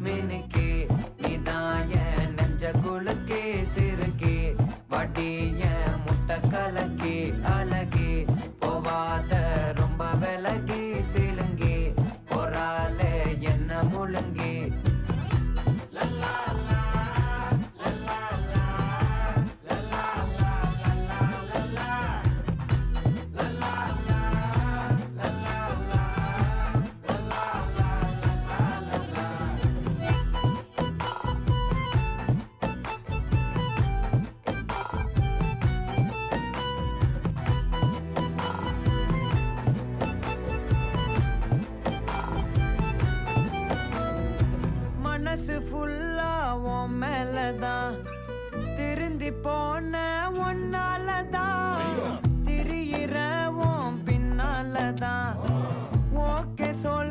மினுக்கே நீதான் என் நெஞ்ச குலுக்கே சிறுக்கே வடிய முட்டை கலக்கே அழகே போவாத ரொம்ப விலகி சிலுங்கி போறாலே என்ன முழுங்கி மனசு ஃபுல்லா உன் மேலதான் திருந்தி போன ஒன்னாலதான் திரியிற உன் பின்னாலதான் ஓகே சொல்